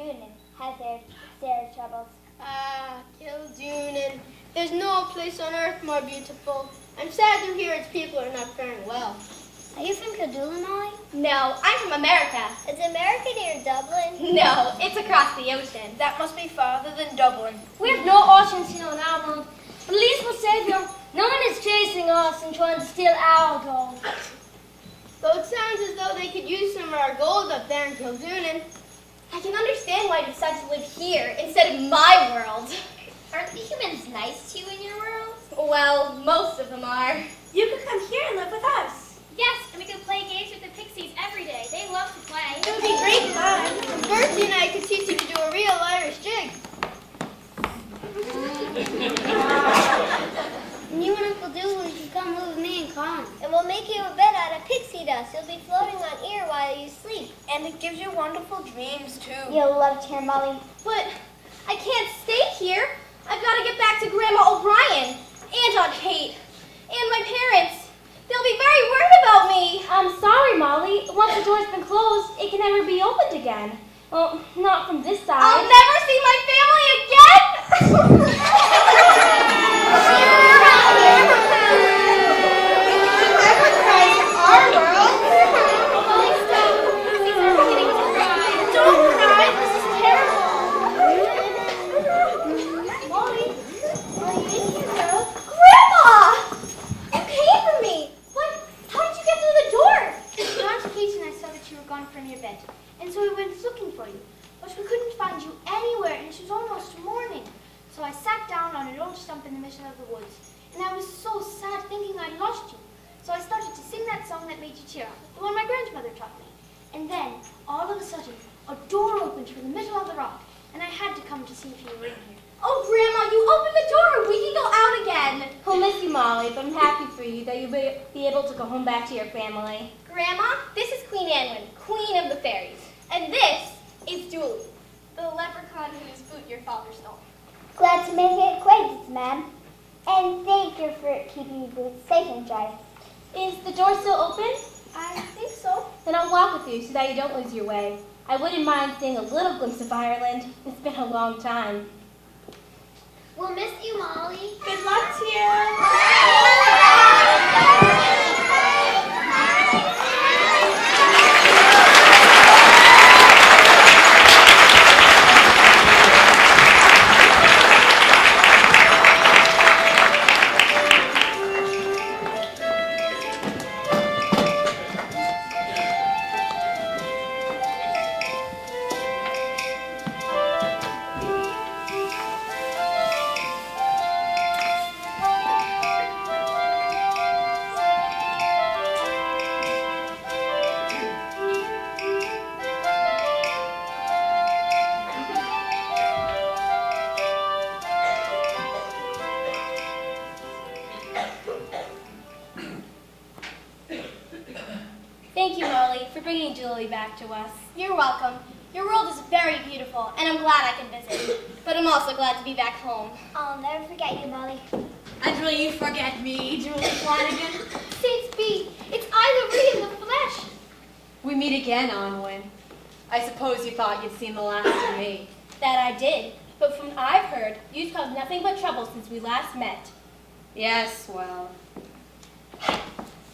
Kildoonan has their troubles. Ah, Kildoonan. There's no place on earth more beautiful. I'm sad to hear its people are not faring well. Are you from Kildoonan, Molly? No, I'm from America. Is America near Dublin? No, it's across the ocean. That must be farther than Dublin. We have no oceans here on our world, but at least we're safe here. No one is chasing us and trying to steal our gold. Though it sounds as though they could use some of our gold up there in Kildoonan. I can understand why you decided to live here instead of my world. Aren't the humans nice to you in your world? Well, most of them are. You could come here and live with us. Yes, and we could play games with the pixies every day. They love to play. It would be great fun. Bertie and I could teach you to do a real Irish jig. And you and Uncle Dooley can come live with me and Con. And we'll make you a bed out of pixie dust. You'll be floating on air while you sleep. And it gives you wonderful dreams, too. You'll love to hear Molly. But I can't stay here. I've got to get back to Grandma O'Brien and Aunt Kate and my parents. They'll be very worried about me. I'm sorry, Molly. Once the door's been closed, it can never be opened again. Well, not from this side. I'll never see my family again. Never cry in our world. Molly, stop. These are beginning to cry. Don't cry. This is terrible. Molly, are you in here, girl? Grandma! You came for me. What? How did you get through the door? Aunt Kate and I saw that you were gone from your bed, and so we went looking for you. But we couldn't find you anywhere, and it was almost morning. So I sat down on an old stump in the middle of the woods, and I was so sad thinking I'd lost you. So I started to sing that song that made you tear up, the one my grandmother taught me. And then, all of a sudden, a door opened from the middle of the rock, and I had to come to see if you were in here. Oh, Grandma, you opened the door. We can go out again. I'll miss you, Molly, but I'm happy for you that you'll be able to go home back to your family. Grandma, this is Queen Anwen, Queen of the Fairies. And this is Julie, the leprechaun whose boot your father stole. Glad to make your acquaintance, ma'am. And thank you for keeping your boots safe and dry. Is the door still open? I think so. Then I'll walk with you so that you don't lose your way. I wouldn't mind seeing a little glimpse of Ireland. It's been a long time. We'll miss you, Molly. Good luck to you. Thank you, Molly, for bringing Julie back to us. You're welcome. Your world is very beautiful, and I'm glad I can visit. But I'm also glad to be back home. I'll never forget you, Molly. And will you forget me, Julie Flanagan? Saints be, it's I, the Reed in the flesh. We meet again, Onwin. I suppose you thought you'd seen the last of me. That I did, but from what I've heard, you've caused nothing but trouble since we last met. Yes, well.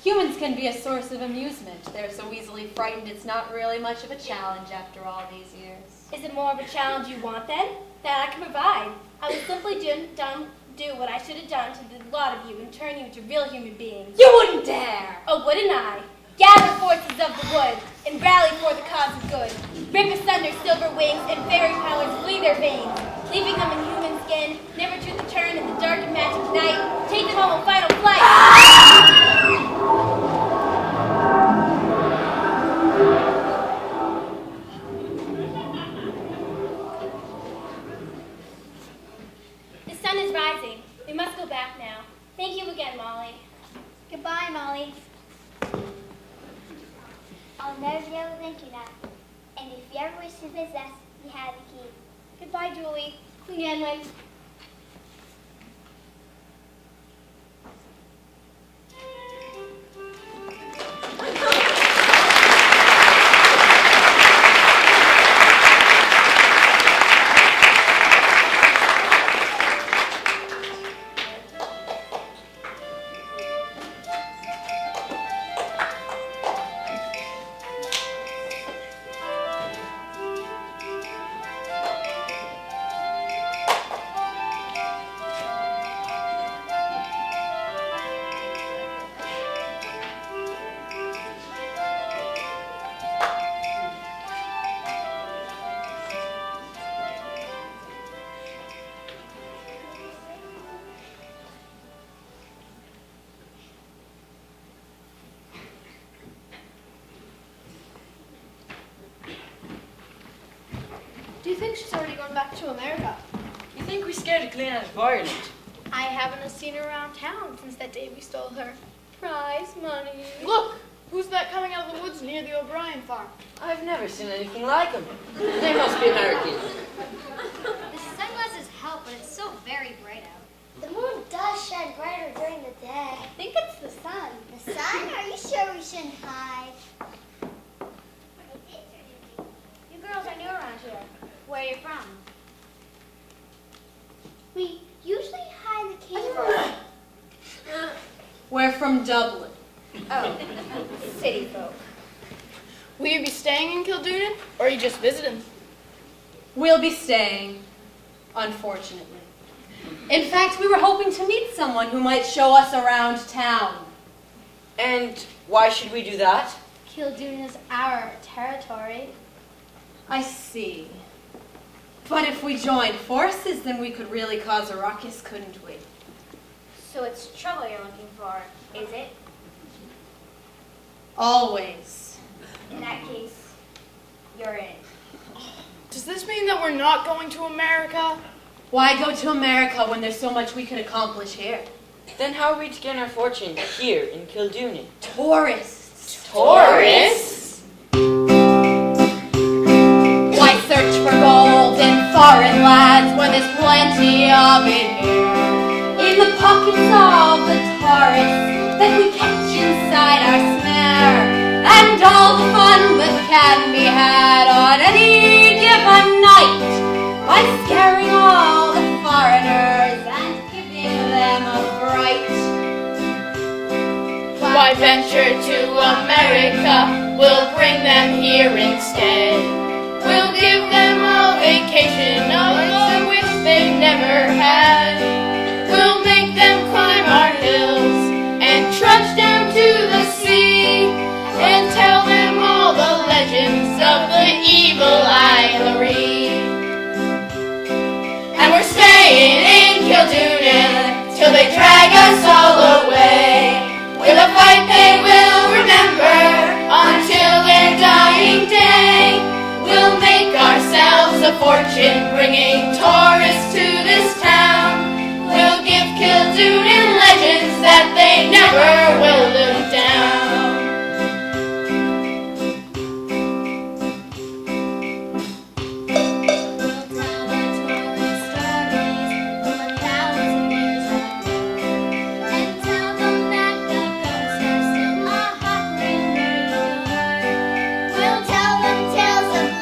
Humans can be a source of amusement. They're so easily frightened it's not really much of a challenge after all these years. Is it more of a challenge you want then? That I can provide. I would simply do what I should have done to the lot of you and turn you into real human beings. You wouldn't dare! Oh, wouldn't I? Gather forces of the wood and rally for the cause of good. Rip asunder silver wings and fairy powers flee their veins. Leaving them in human skin, never to return in the dark and magic night. Take them home on final flight. The sun is rising. We must go back now. Thank you again, Molly. Goodbye, Molly. I'll never be able to thank you now. And if you ever wish to visit us, you have the key. Goodbye, Julie. Queen Anwen. Do you think she's already gone back to America? You think we scared a clean out of Ireland? I haven't seen her around town since that day we stole her prize money. Look! Who's that coming out of the woods near the O'Brien farm? I've never seen anything like them. They must be American. The sunglasses help, but it's so very bright out. The moon does shine brighter during the day. I think it's the sun. The sun? Are you sure we shouldn't hide? You girls are new around here. Where are you from? We usually hide the caves. We're from Dublin. Oh, city folk. Will you be staying in Kildoonin, or are you just visiting? We'll be staying, unfortunately. In fact, we were hoping to meet someone who might show us around town. And why should we do that? Kildoonin is our territory. I see. But if we joined forces, then we could really cause a ruckus, couldn't we? So it's trouble you're looking for, is it? Always. In that case, you're in. Does this mean that we're not going to America? Why go to America when there's so much we could accomplish here? Then how are we to gain our fortune here in Kildoonin? Tourists. Tourists? Why search for gold in foreign lands when there's plenty of it here? In the pockets of the tourists that we catch inside our snare, and all the fun that can be had on any given night by scaring all the foreigners and giving them a fright. Why venture to America? We'll bring them here instead. We'll give them a vacation of which they've never had. We'll make them climb our hills and trudge down to the sea and tell them all the legends of the evil Islery. And we're staying in Kildoonin till they drag us all away. With a fight they will remember until their dying day. We'll make ourselves a fortune bringing tourists to this town. We'll give Kildoonin legends that they never will live down.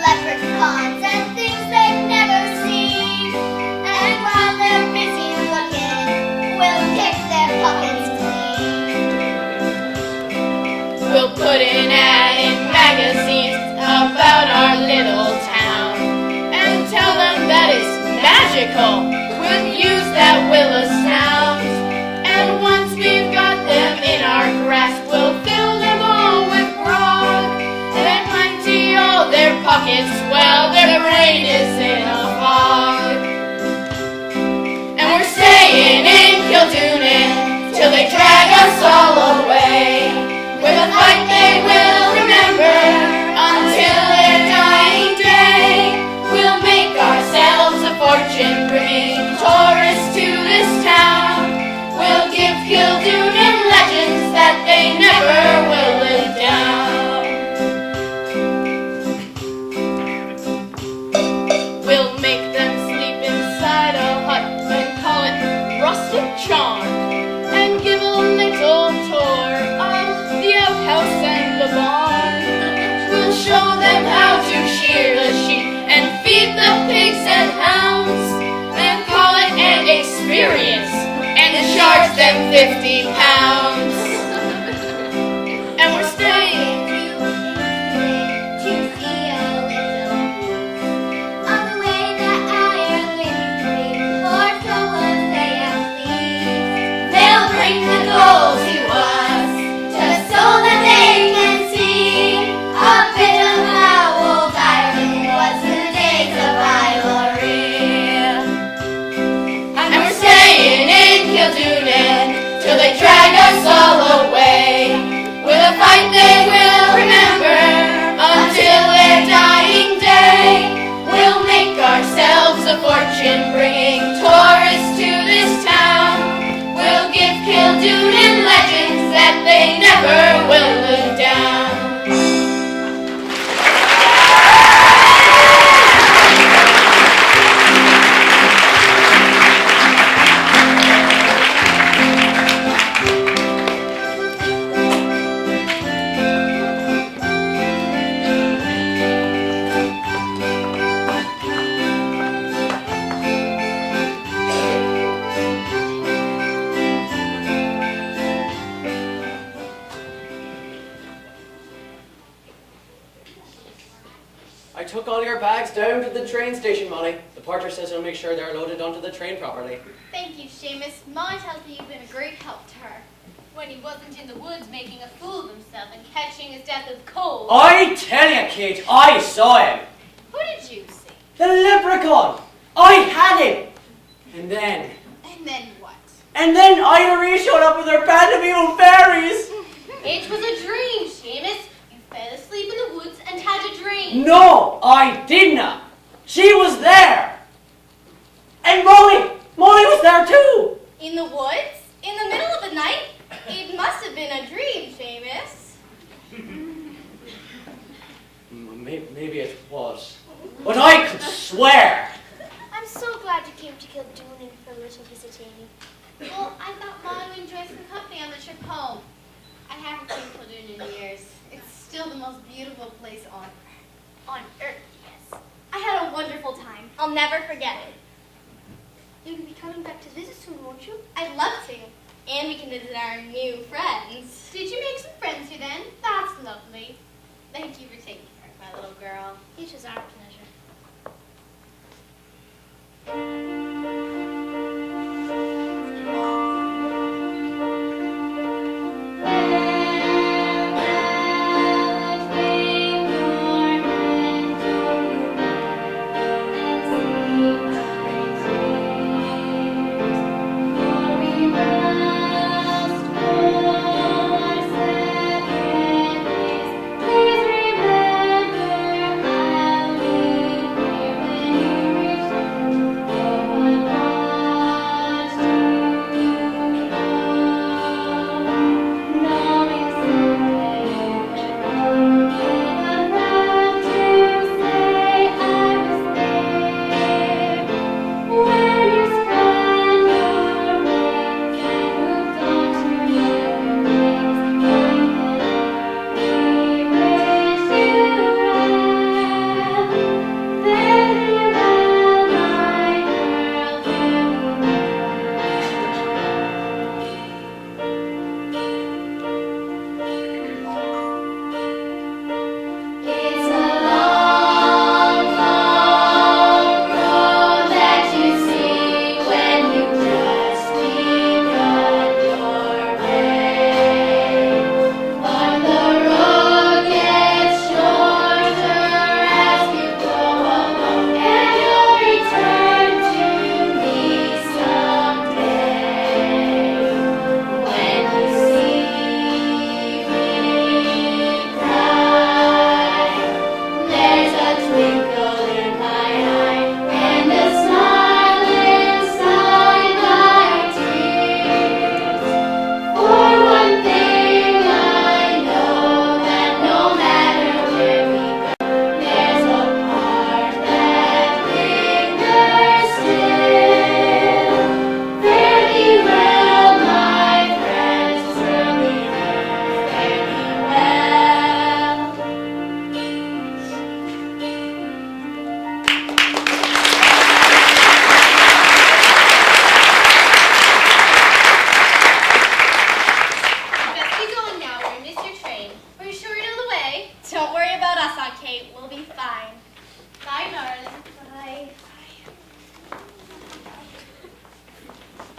Leprechauns and things they've never seen. And while they're busy looking, we'll pick their pockets clean. We'll put an ad in magazines about our little town and tell them that it's magical. We'll use that Willa sound. And once we've got them in our grasp, we'll fill them all with grog and empty all their pockets while their brain is in a fog. And we're staying in Kildoonin till they drag us all away. With a fight they will remember until their dying day. We'll make ourselves a fortune bringing tourists to this town. We'll give Kildoonin legends that they never will live down. We'll make them sleep inside a hut and call it rustic charm, and give a little tour of the outhouse and the barn. We'll show them how to shear the sheep and feed the pigs and hounds, and call it an experience and charge them £50. And we're staying bring the gold to us, just so that they can see a bit of how old Ireland was in the days of Ilery. and we're staying in Kildoonin till they drag a fortune bringing tourists to this town. We'll give Kildoonin legends that they never will live down. I took all your bags down to the train station, Molly. The porter says he'll make sure they're loaded onto the train properly. Thank you, Seamus. Molly tells me you've been a great help to her. When he wasn't in the woods making a fool of himself and catching his death of cold. I tell you, Kate, I saw him. Who did you see? The leprechaun. I had him. And then What? And then Ida Ree showed up with her band of evil fairies. It was a dream, Seamus. You fell asleep in the woods and had a dream. No, I did not. She was there. And Molly was there too. In the woods? In the middle of the night? It must have been a dream, Seamus. Maybe it was. But I could swear. I'm so glad you came to Kildoonin for a little visit, Amy. Well, I thought Molly would enjoy some company on the trip home. I haven't seen Kildoonin in years. It's still the most beautiful place on earth. On Earth, yes. I had a wonderful time. I'll never forget it. You'll be coming back to visit soon, won't you? I'd love to. And we can visit our new friends. Did you make some friends here then? That's lovely. Thank you for taking care of my little girl. It was our pleasure.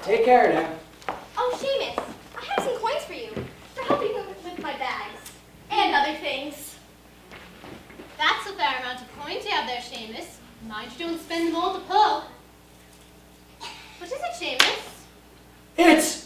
Take care now. Oh, Seamus, I have some coins for you for helping with my bags and other things. That's a fair amount of coins you have there, Seamus. Mind you don't spend them all to pull. What is it, Seamus? It's